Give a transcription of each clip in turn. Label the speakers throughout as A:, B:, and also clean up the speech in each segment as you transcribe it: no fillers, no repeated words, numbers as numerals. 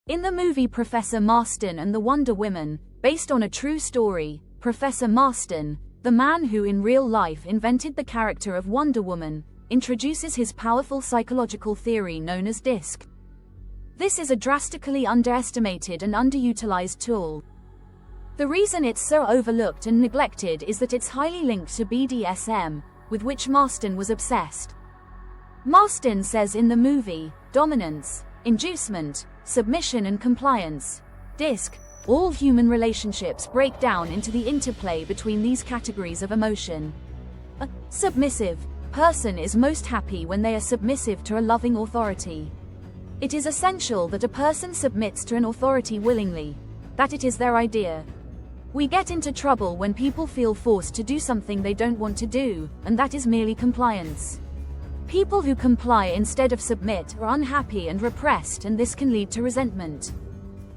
A: In the movie Professor Marston and the Wonder Woman, based on a true story, Professor Marston, the man who in real life invented the character of Wonder Woman, introduces his powerful psychological theory known as DISC. This is a drastically underestimated and underutilized tool. The reason it's so overlooked and neglected is that it's highly linked to BDSM, with which Marston was obsessed. Marston says in the movie, dominance, inducement, submission and compliance, DISC, all human relationships break down into the interplay between these categories of emotion. A submissive person is most happy when they are submissive to a loving authority. It is essential that a person submits to an authority willingly, that it is their idea. We get into trouble when people feel forced to do something they don't want to do, and that is merely compliance. People who comply instead of submit are unhappy and repressed, and this can lead to resentment.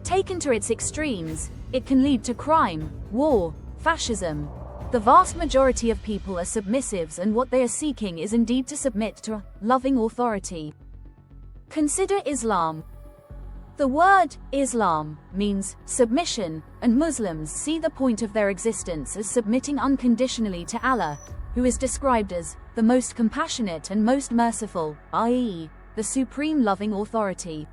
A: Taken to its extremes, it can lead to crime, war, fascism. The vast majority of people are submissives, and what they are seeking is indeed to submit to a loving authority. Consider Islam. The word Islam means submission, and Muslims see the point of their existence as submitting unconditionally to Allah, who is described as the most compassionate and most merciful, i.e., the supreme loving authority.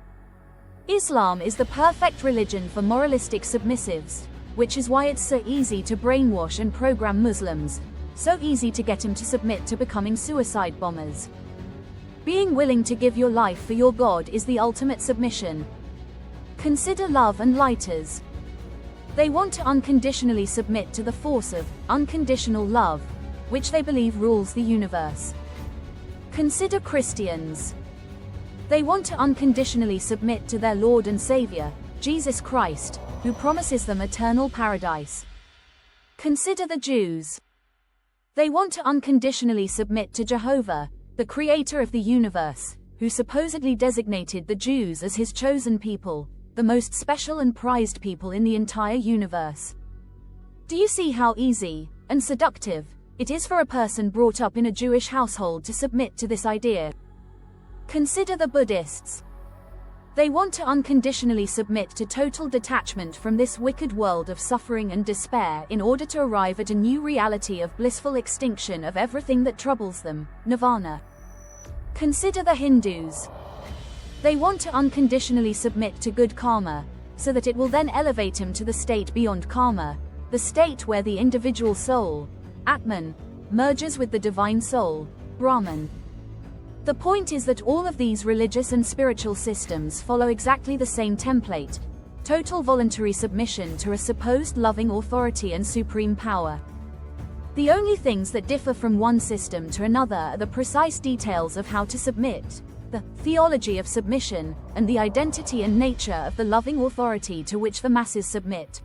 A: Islam is the perfect religion for moralistic submissives, which is why it's so easy to brainwash and program Muslims, so easy to get them to submit to becoming suicide bombers. Being willing to give your life for your God is the ultimate submission. Consider love and lighters. They want to unconditionally submit to the force of unconditional love, which they believe rules the universe. Consider Christians. They want to unconditionally submit to their Lord and Savior, Jesus Christ, who promises them eternal paradise. Consider the Jews. They want to unconditionally submit to Jehovah, the creator of the universe, who supposedly designated the Jews as his chosen people, the most special and prized people in the entire universe. Do you see how easy and seductive it is for a person brought up in a Jewish household to submit to this idea? Consider the Buddhists. They want to unconditionally submit to total detachment from this wicked world of suffering and despair in order to arrive at a new reality of blissful extinction of everything that troubles them, nirvana. Consider the Hindus. They want to unconditionally submit to good karma, so that it will then elevate him to the state beyond karma, the state where the individual soul, Atman, merges with the divine soul, Brahman. The point is that all of these religious and spiritual systems follow exactly the same template: total voluntary submission to a supposed loving authority and supreme power. The only things that differ from one system to another are the precise details of how to submit, the theology of submission, and the identity and nature of the loving authority to which the masses submit.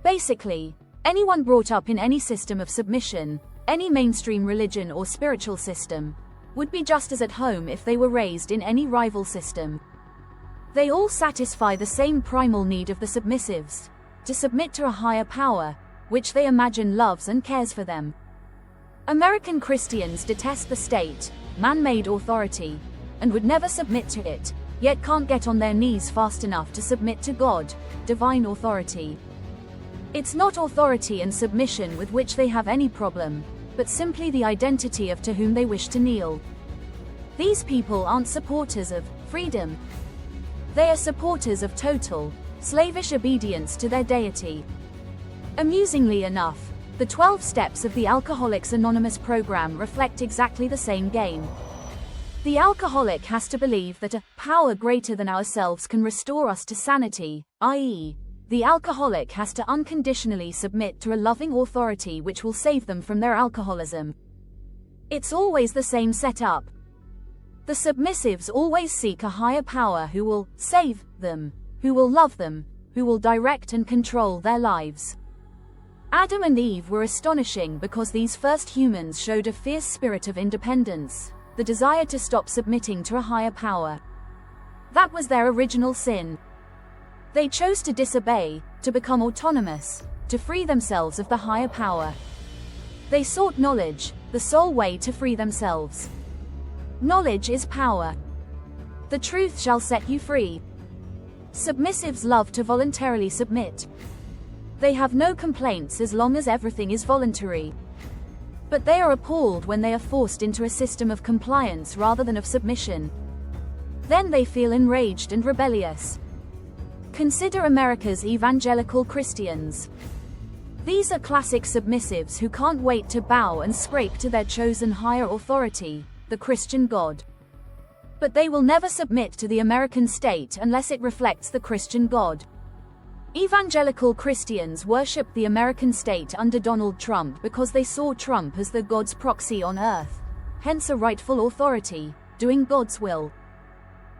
A: Basically, anyone brought up in any system of submission, any mainstream religion or spiritual system, would be just as at home if they were raised in any rival system. They all satisfy the same primal need of the submissives, to submit to a higher power, which they imagine loves and cares for them. American Christians detest the state, man-made authority, and would never submit to it, yet can't get on their knees fast enough to submit to God, divine authority. It's not authority and submission with which they have any problem, but simply the identity of to whom they wish to kneel. These people aren't supporters of freedom. They are supporters of total, slavish obedience to their deity. Amusingly enough, the 12 steps of the Alcoholics Anonymous program reflect exactly the same game. The alcoholic has to believe that a power greater than ourselves can restore us to sanity, i.e., the alcoholic has to unconditionally submit to a loving authority which will save them from their alcoholism. It's always the same setup. The submissives always seek a higher power who will save them, who will love them, who will direct and control their lives. Adam and Eve were astonishing because these first humans showed a fierce spirit of independence, the desire to stop submitting to a higher power. That was their original sin. They chose to disobey, to become autonomous, to free themselves of the higher power. They sought knowledge, the sole way to free themselves. Knowledge is power. The truth shall set you free. Submissives love to voluntarily submit. They have no complaints as long as everything is voluntary. But they are appalled when they are forced into a system of compliance rather than of submission. Then they feel enraged and rebellious. Consider America's evangelical Christians. These are classic submissives who can't wait to bow and scrape to their chosen higher authority, the Christian God. But they will never submit to the American state unless it reflects the Christian God. Evangelical Christians worship the American state under Donald Trump because they saw Trump as the God's proxy on earth, hence a rightful authority, doing God's will.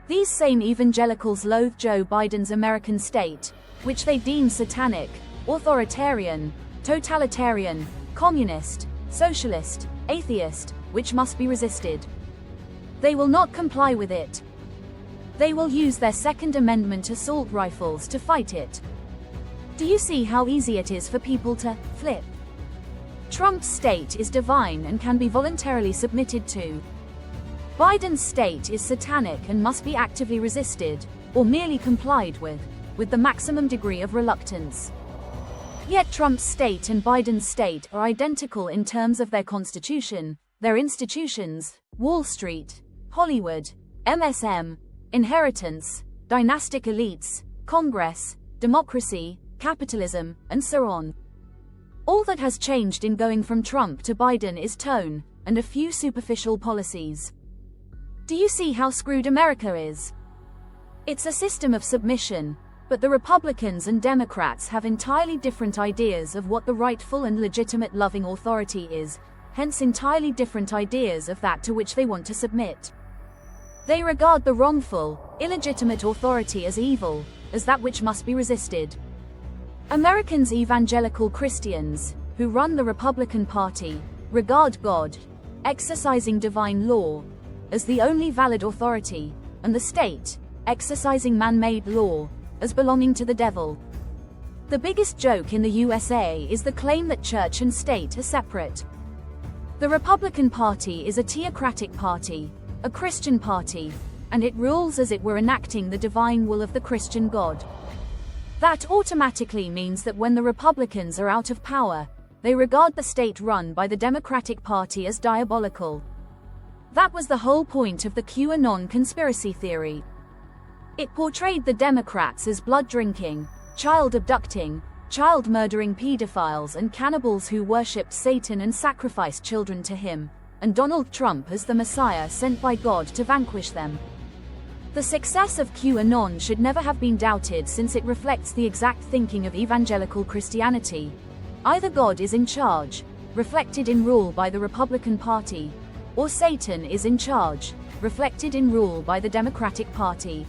A: These same evangelicals loathe Joe Biden's American state, which they deem satanic, authoritarian, totalitarian, communist, socialist, atheist, which must be resisted. They will not comply with it. They will use their Second Amendment assault rifles to fight it. Do you see how easy it is for people to flip? Trump's state is divine and can be voluntarily submitted to. Biden's state is satanic and must be actively resisted, or merely complied with the maximum degree of reluctance. Yet Trump's state and Biden's state are identical in terms of their constitution, their institutions, Wall Street, Hollywood, MSM, inheritance, dynastic elites, Congress, democracy, capitalism, and so on. All that has changed in going from Trump to Biden is tone, and a few superficial policies. Do you see how screwed America is? It's a system of submission, but the Republicans and Democrats have entirely different ideas of what the rightful and legitimate loving authority is, hence entirely different ideas of that to which they want to submit. They regard the wrongful, illegitimate authority as evil, as that which must be resisted. Americans' evangelical Christians, who run the Republican Party, regard God, exercising divine law, as the only valid authority, and the state, exercising man-made law, as belonging to the devil. The biggest joke in the USA is the claim that church and state are separate. The Republican Party is a theocratic party, a Christian party, and it rules as it were enacting the divine will of the Christian God. That automatically means that when the Republicans are out of power, they regard the state run by the Democratic Party as diabolical. That was the whole point of the QAnon conspiracy theory. It portrayed the Democrats as blood-drinking, child-abducting, child-murdering pedophiles and cannibals who worshipped Satan and sacrificed children to him, and Donald Trump as the Messiah sent by God to vanquish them. The success of QAnon should never have been doubted since it reflects the exact thinking of evangelical Christianity. Either God is in charge, reflected in rule by the Republican Party, or Satan is in charge, reflected in rule by the Democratic Party.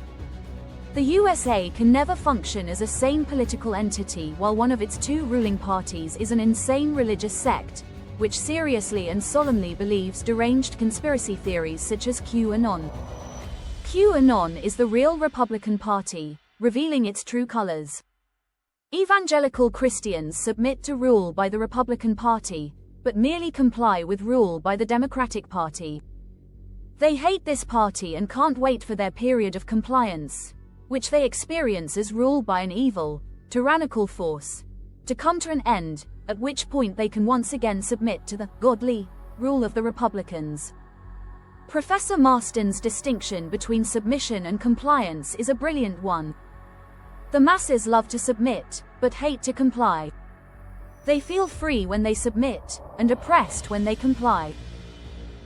A: The USA can never function as a sane political entity while one of its two ruling parties is an insane religious sect, which seriously and solemnly believes deranged conspiracy theories such as QAnon. QAnon is the real Republican Party, revealing its true colors. Evangelical Christians submit to rule by the Republican Party, but merely comply with rule by the Democratic Party. They hate this party and can't wait for their period of compliance, which they experience as rule by an evil, tyrannical force, to come to an end, at which point they can once again submit to the godly rule of the Republicans. Professor Marston's distinction between submission and compliance is a brilliant one. The masses love to submit, but hate to comply. They feel free when they submit, and oppressed when they comply.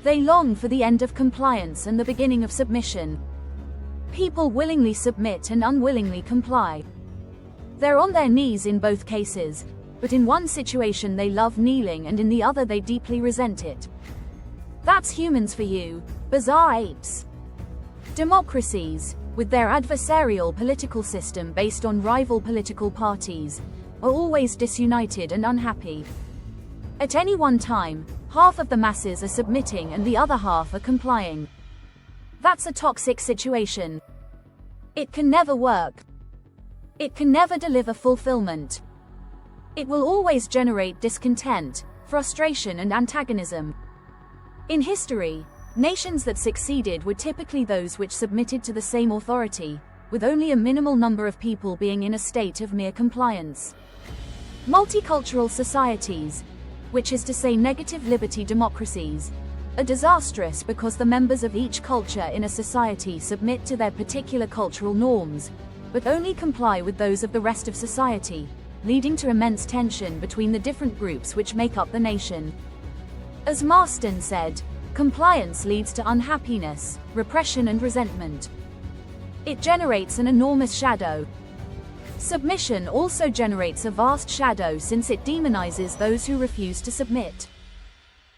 A: They long for the end of compliance and the beginning of submission. People willingly submit and unwillingly comply. They're on their knees in both cases, but in one situation they love kneeling and in the other they deeply resent it. That's humans for you, bizarre apes. Democracies, with their adversarial political system based on rival political parties, are always disunited and unhappy. At any one time, half of the masses are submitting and the other half are complying. That's a toxic situation. It can never work. It can never deliver fulfillment. It will always generate discontent, frustration, and antagonism. In history, nations that succeeded were typically those which submitted to the same authority, with only a minimal number of people being in a state of mere compliance. Multicultural societies, which is to say negative liberty democracies, are disastrous because the members of each culture in a society submit to their particular cultural norms, but only comply with those of the rest of society, leading to immense tension between the different groups which make up the nation. As Marston said, compliance leads to unhappiness, repression and resentment. It generates an enormous shadow. Submission also generates a vast shadow since it demonizes those who refuse to submit.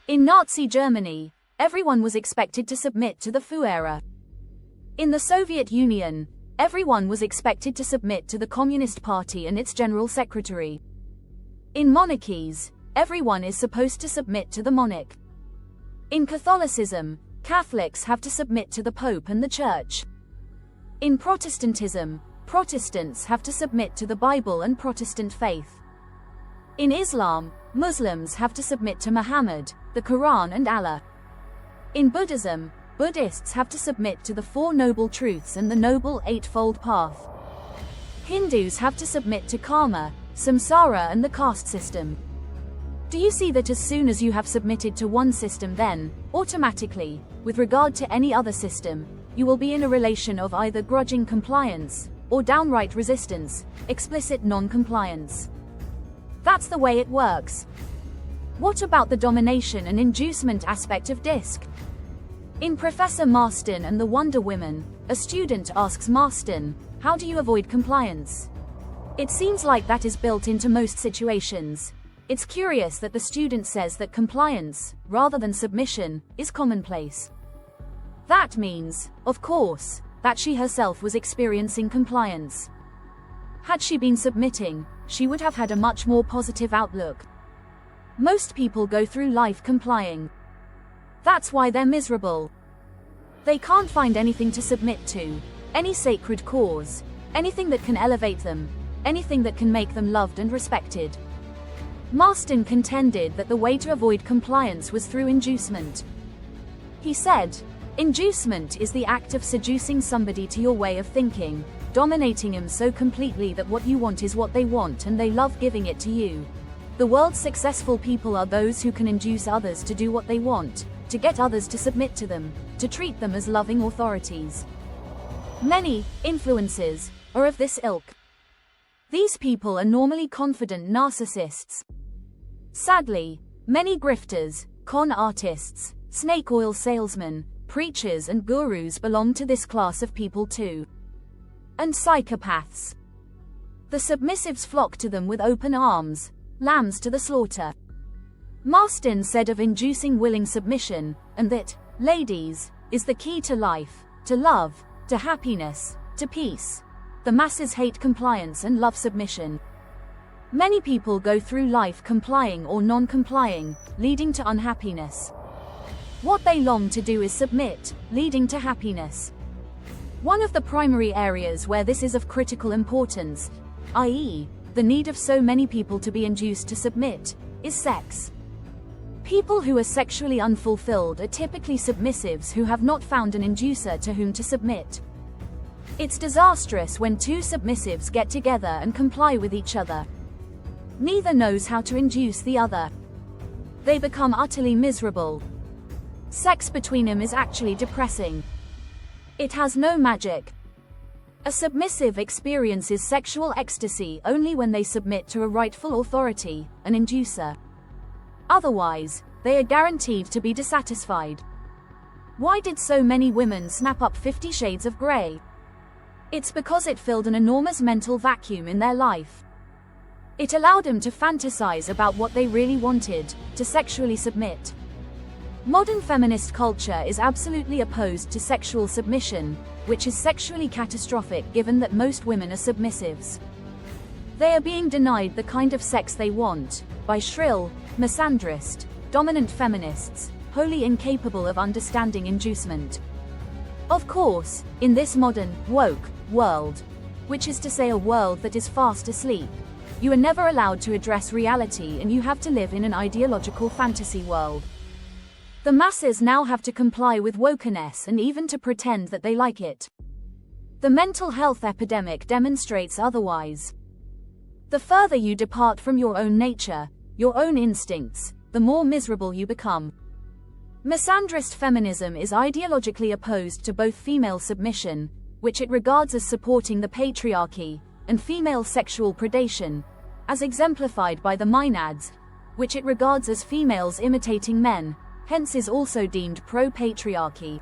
A: In Nazi Germany, everyone was expected to submit to the Führer. In the Soviet Union, everyone was expected to submit to the Communist Party and its General Secretary. In monarchies, everyone is supposed to submit to the monarch. In Catholicism, Catholics have to submit to the Pope and the Church. In Protestantism, Protestants have to submit to the Bible and Protestant faith. In Islam, Muslims have to submit to Muhammad, the Quran and Allah. In Buddhism, Buddhists have to submit to the Four Noble Truths and the Noble Eightfold Path. Hindus have to submit to karma, samsara and the caste system. Do you see that as soon as you have submitted to one system then, automatically, with regard to any other system, you will be in a relation of either grudging compliance, or downright resistance, explicit non-compliance. That's the way it works. What about the domination and inducement aspect of DISC? In Professor Marston and the Wonder Women, a student asks Marston, how do you avoid compliance? It seems like that is built into most situations. It's curious that the student says that compliance, rather than submission, is commonplace. That means, of course, that she herself was experiencing compliance. Had she been submitting, she would have had a much more positive outlook. Most people go through life complying. That's why they're miserable. They can't find anything to submit to, any sacred cause, anything that can elevate them, anything that can make them loved and respected. Marston contended that the way to avoid compliance was through inducement. He said, inducement is the act of seducing somebody to your way of thinking, dominating him so completely that what you want is what they want and they love giving it to you. The world's successful people are those who can induce others to do what they want, to get others to submit to them, to treat them as loving authorities. Many influencers are of this ilk. These people are normally confident narcissists. Sadly, many grifters, con artists, snake oil salesmen, preachers and gurus belong to this class of people too. And psychopaths. The submissives flock to them with open arms, lambs to the slaughter. Marston said of inducing willing submission, and that, ladies, is the key to life, to love, to happiness, to peace. The masses hate compliance and love submission. Many people go through life complying or non-complying, leading to unhappiness. What they long to do is submit, leading to happiness. One of the primary areas where this is of critical importance, i.e., the need of so many people to be induced to submit, is sex. People who are sexually unfulfilled are typically submissives who have not found an inducer to whom to submit. It's disastrous when two submissives get together and comply with each other. Neither knows how to induce the other. They become utterly miserable. Sex between them is actually depressing. It has no magic. A submissive experiences sexual ecstasy only when they submit to a rightful authority, an inducer. Otherwise, they are guaranteed to be dissatisfied. Why did so many women snap up 50 Shades of Grey? It's because it filled an enormous mental vacuum in their life. It allowed them to fantasize about what they really wanted, to sexually submit. Modern feminist culture is absolutely opposed to sexual submission, which is sexually catastrophic given that most women are submissives. They are being denied the kind of sex they want, by shrill, misandrist, dominant feminists, wholly incapable of understanding inducement. Of course, in this modern, woke, world, which is to say a world that is fast asleep, you are never allowed to address reality and you have to live in an ideological fantasy world. The masses now have to comply with wokeness and even to pretend that they like it. The mental health epidemic demonstrates otherwise. The further you depart from your own nature, your own instincts, the more miserable you become. Misandrist feminism is ideologically opposed to both female submission, which it regards as supporting the patriarchy, and female sexual predation, as exemplified by the maenads, which it regards as females imitating men, hence is also deemed pro-patriarchy.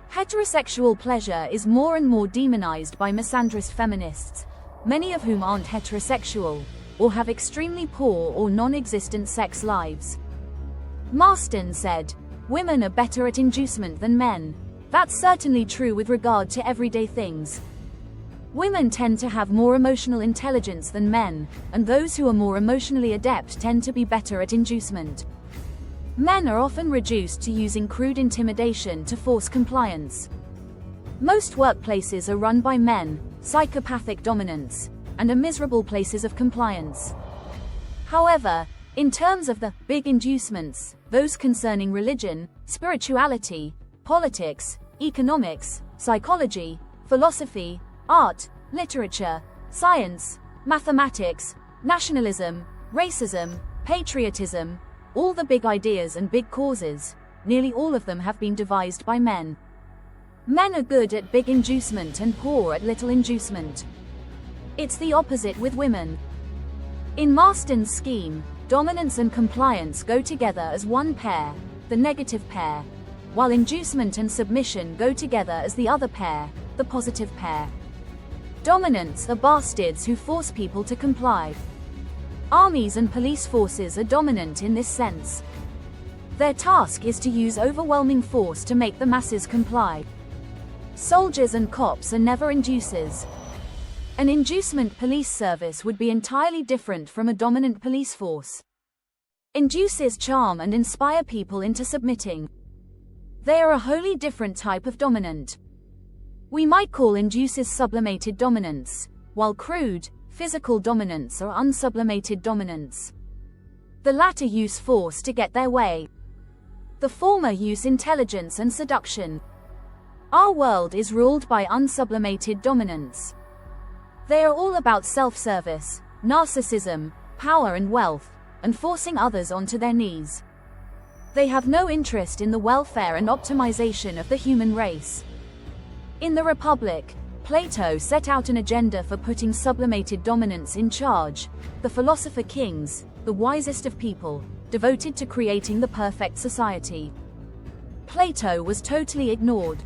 A: Heterosexual pleasure is more and more demonized by misandrist feminists, many of whom aren't heterosexual, or have extremely poor or non-existent sex lives. Marston said, "Women are better at inducement than men. That's certainly true with regard to everyday things. Women tend to have more emotional intelligence than men, and those who are more emotionally adept tend to be better at inducement. Men are often reduced to using crude intimidation to force compliance. Most workplaces are run by men, psychopathic dominance, and are miserable places of compliance. However, in terms of the big inducements, those concerning religion, spirituality, politics, economics, psychology, philosophy, art, literature, science, mathematics, nationalism, racism, patriotism, all the big ideas and big causes, nearly all of them have been devised by men. Men are good at big inducement and poor at little inducement. It's the opposite with women. In Marston's scheme, dominance and compliance go together as one pair, the negative pair, while inducement and submission go together as the other pair, the positive pair. Dominants are bastards who force people to comply. Armies and police forces are dominant in this sense. Their task is to use overwhelming force to make the masses comply. Soldiers and cops are never inducers. An inducement police service would be entirely different from a dominant police force. Inducers charm and inspire people into submitting. They are a wholly different type of dominant. We might call inducers sublimated dominance, while crude, physical dominants are unsublimated dominants. The latter use force to get their way. The former use intelligence and seduction. Our world is ruled by unsublimated dominants. They are all about self-service, narcissism, power and wealth, and forcing others onto their knees. They have no interest in the welfare and optimization of the human race. In the Republic, Plato set out an agenda for putting sublimated dominants in charge, the philosopher kings, the wisest of people, devoted to creating the perfect society. Plato was totally ignored.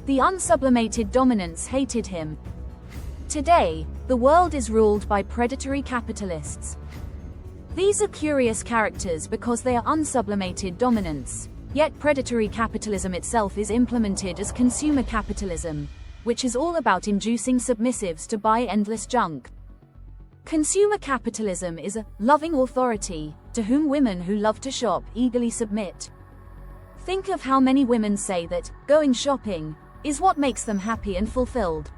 A: The unsublimated dominants hated him. Today, the world is ruled by predatory capitalists. These are curious characters because they are unsublimated dominants, yet predatory capitalism itself is implemented as consumer capitalism, which is all about inducing submissives to buy endless junk. Consumer capitalism is a loving authority, to whom women who love to shop eagerly submit. Think of how many women say that going shopping is what makes them happy and fulfilled.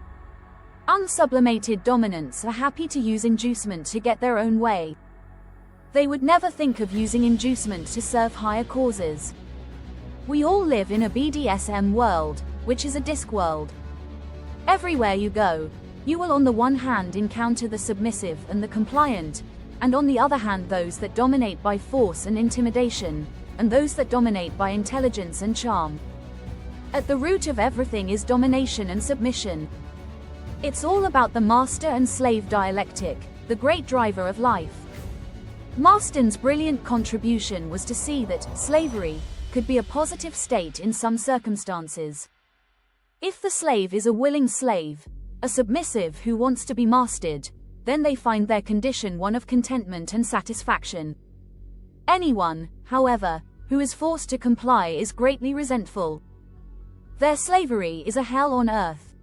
A: Unsublimated dominants are happy to use inducement to get their own way. They would never think of using inducement to serve higher causes. We all live in a BDSM world, which is a disc world. Everywhere you go, you will on the one hand encounter the submissive and the compliant, and on the other hand those that dominate by force and intimidation, and those that dominate by intelligence and charm. At the root of everything is domination and submission. It's all about the master and slave dialectic, the great driver of life. Marston's brilliant contribution was to see that slavery could be a positive state in some circumstances. If the slave is a willing slave, a submissive who wants to be mastered, then they find their condition one of contentment and satisfaction. Anyone, however, who is forced to comply is greatly resentful. Their slavery is a hell on earth.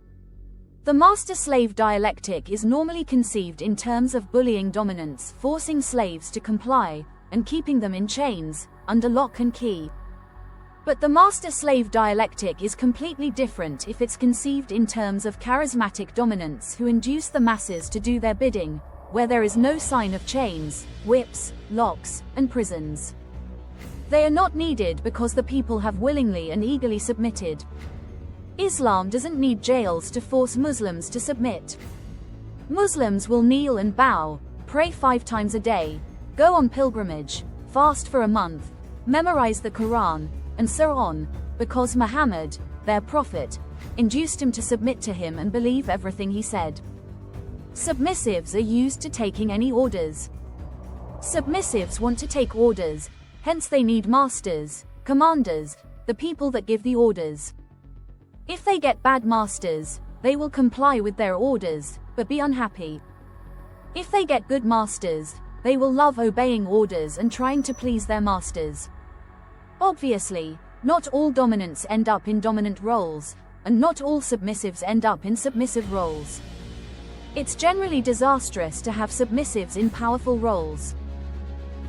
A: The master-slave dialectic is normally conceived in terms of bullying dominants, forcing slaves to comply, and keeping them in chains, under lock and key. But the master-slave dialectic is completely different if it's conceived in terms of charismatic dominants who induce the masses to do their bidding, where there is no sign of chains, whips, locks, and prisons. They are not needed because the people have willingly and eagerly submitted. Islam doesn't need jails to force Muslims to submit. Muslims will kneel and bow, pray 5 times a day, go on pilgrimage, fast for a month, memorize the Quran, and so on, because Muhammad, their prophet, induced him to submit to him and believe everything he said. Submissives are used to taking any orders. Submissives want to take orders, hence they need masters, commanders, the people that give the orders. If they get bad masters, they will comply with their orders, but be unhappy. If they get good masters, they will love obeying orders and trying to please their masters. Obviously, not all dominants end up in dominant roles, and not all submissives end up in submissive roles. It's generally disastrous to have submissives in powerful roles.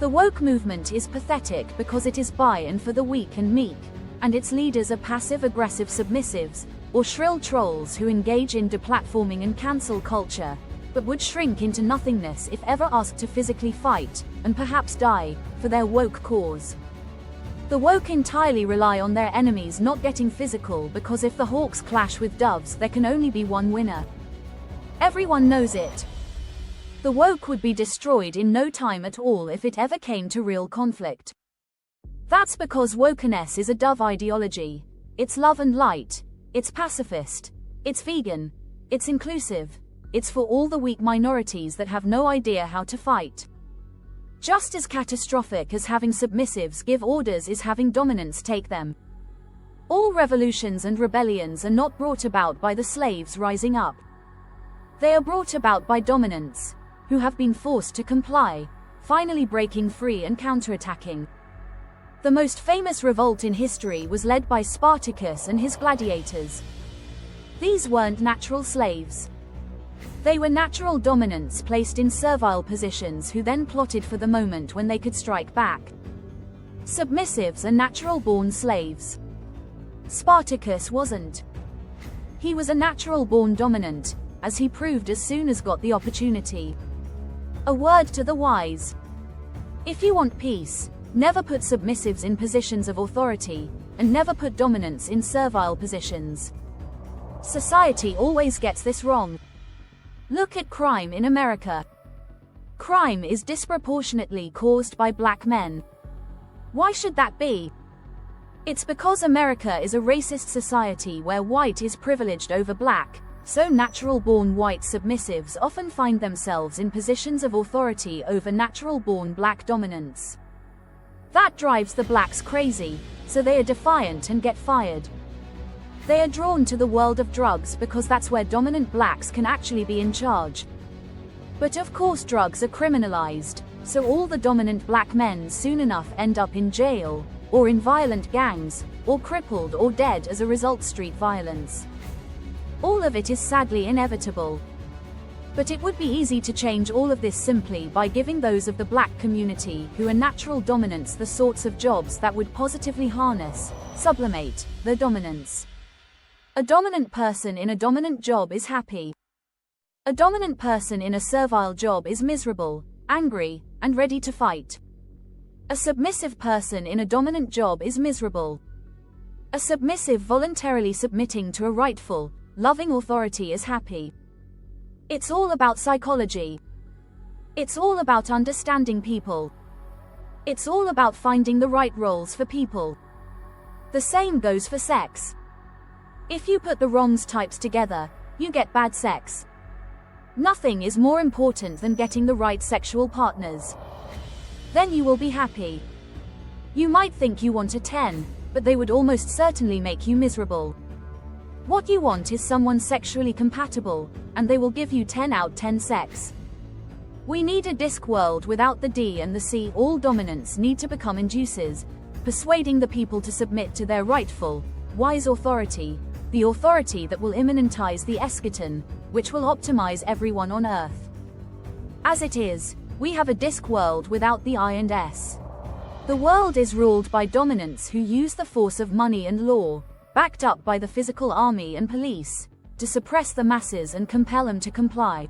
A: The woke movement is pathetic because it is by and for the weak and meek, and its leaders are passive-aggressive submissives, or shrill trolls who engage in deplatforming and cancel culture, but would shrink into nothingness if ever asked to physically fight, and perhaps die, for their woke cause. The woke entirely rely on their enemies not getting physical because if the hawks clash with doves there can only be one winner. Everyone knows it. The woke would be destroyed in no time at all if it ever came to real conflict. That's because wokeness is a dove ideology. It's love and light, it's pacifist, it's vegan, it's inclusive, it's for all the weak minorities that have no idea how to fight. Just as catastrophic as having submissives give orders is having dominants take them. All revolutions and rebellions are not brought about by the slaves rising up. They are brought about by dominants, who have been forced to comply, finally breaking free and counterattacking. The most famous revolt in history was led by Spartacus and his gladiators. These weren't natural slaves. They were natural dominants placed in servile positions who then plotted for the moment when they could strike back. Submissives are natural-born slaves. Spartacus wasn't. He was a natural-born dominant, as he proved as soon as got the opportunity. A word to the wise. If you want peace, never put submissives in positions of authority, and never put dominants in servile positions. Society always gets this wrong. Look at crime in America. Crime is disproportionately caused by black men. Why should that be? It's because America is a racist society where white is privileged over black, so natural-born white submissives often find themselves in positions of authority over natural-born black dominants. That drives the blacks crazy, so they are defiant and get fired. They are drawn to the world of drugs because that's where dominant blacks can actually be in charge. But of course drugs are criminalized, so all the dominant black men soon enough end up in jail, or in violent gangs, or crippled or dead as a result of street violence. All of it is sadly inevitable. But it would be easy to change all of this simply by giving those of the black community who are natural dominants the sorts of jobs that would positively harness, sublimate, their dominance. A dominant person in a dominant job is happy. A dominant person in a servile job is miserable, angry, and ready to fight. A submissive person in a dominant job is miserable. A submissive voluntarily submitting to a rightful, loving authority is happy. It's all about psychology. It's all about understanding people. It's all about finding the right roles for people. The same goes for sex. If you put the wrong types together, you get bad sex. Nothing is more important than getting the right sexual partners. Then you will be happy. You might think you want a 10, but they would almost certainly make you miserable. What you want is someone sexually compatible, and they will give you 10 out 10 sex. We need a disc world without the D and the C. All dominants need to become inducers, persuading the people to submit to their rightful, wise authority, the authority that will immanentize the eschaton, which will optimize everyone on Earth. As it is, we have a disc world without the I and S. The world is ruled by dominants who use the force of money and law, backed up by the physical army and police, to suppress the masses and compel them to comply.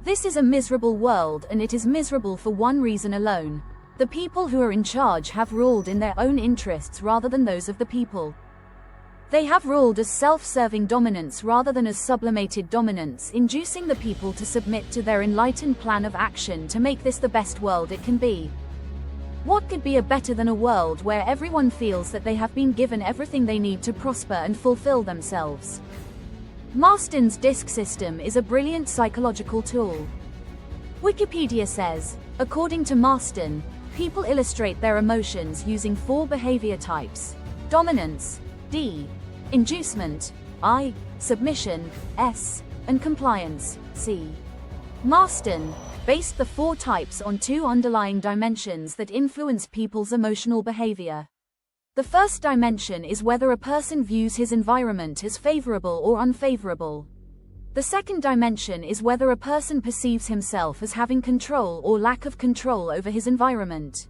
A: This is a miserable world, and it is miserable for one reason alone. The people who are in charge have ruled in their own interests rather than those of the people. They have ruled as self-serving dominance rather than as sublimated dominance, inducing the people to submit to their enlightened plan of action to make this the best world it can be. What could be better than a world where everyone feels that they have been given everything they need to prosper and fulfill themselves? Marston's DISC system is a brilliant psychological tool. Wikipedia says, according to Marston, people illustrate their emotions using 4 behavior types: dominance, D; inducement, I; submission, S; and compliance, C. Marston based the 4 types on 2 underlying dimensions that influence people's emotional behavior. The first dimension is whether a person views his environment as favorable or unfavorable. The second dimension is whether a person perceives himself as having control or lack of control over his environment.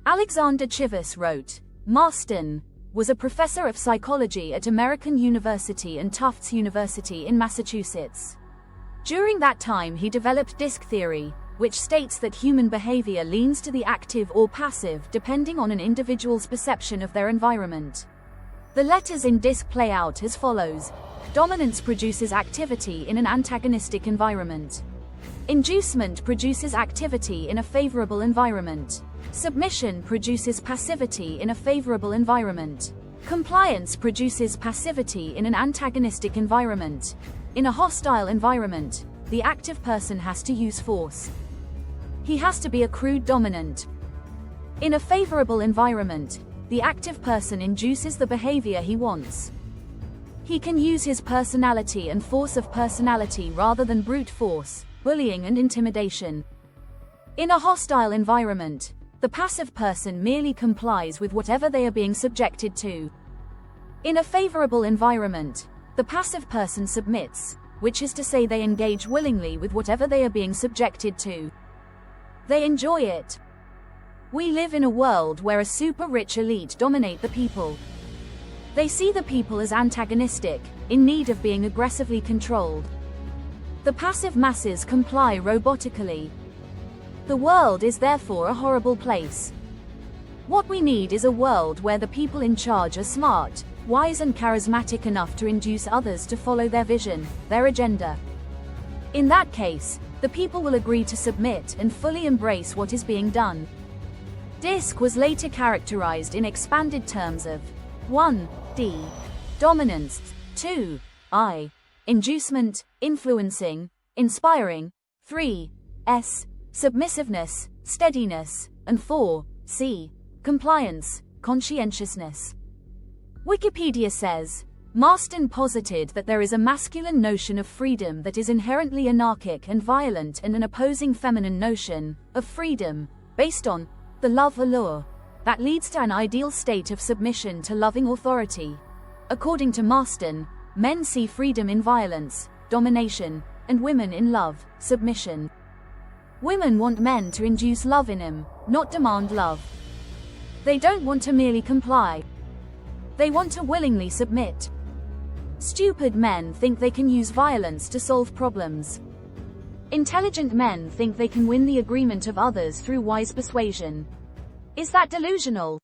A: Alexander Chivas wrote, Marston was a professor of psychology at American University and Tufts University in Massachusetts. During that time he developed DISC theory, which states that human behavior leans to the active or passive depending on an individual's perception of their environment. The letters in DISC play out as follows. Dominance produces activity in an antagonistic environment. Inducement produces activity in a favorable environment. Submission produces passivity in a favorable environment. Compliance produces passivity in an antagonistic environment. In a hostile environment, the active person has to use force. He has to be a crude dominant. In a favorable environment, the active person induces the behavior he wants. He can use his personality and force of personality rather than brute force, bullying and intimidation. In a hostile environment, the passive person merely complies with whatever they are being subjected to. In a favorable environment, the passive person submits, which is to say they engage willingly with whatever they are being subjected to. They enjoy it. We live in a world where a super-rich elite dominate the people. They see the people as antagonistic, in need of being aggressively controlled. The passive masses comply robotically. The world is therefore a horrible place. What we need is a world where the people in charge are smart, wise and charismatic enough to induce others to follow their vision, their agenda. In that case, the people will agree to submit and fully embrace what is being done. DISC was later characterized in expanded terms of 1. D. Dominance, 2. I. Inducement, influencing, inspiring, 3. S. Submissiveness, steadiness, and 4. C. Compliance, conscientiousness. Wikipedia says, Marston posited that there is a masculine notion of freedom that is inherently anarchic and violent and an opposing feminine notion of freedom, based on the love allure, that leads to an ideal state of submission to loving authority. According to Marston, men see freedom in violence, domination, and women in love, submission. Women want men to induce love in them, not demand love. They don't want to merely comply. They want to willingly submit. Stupid men think they can use violence to solve problems. Intelligent men think they can win the agreement of others through wise persuasion. Is that delusional?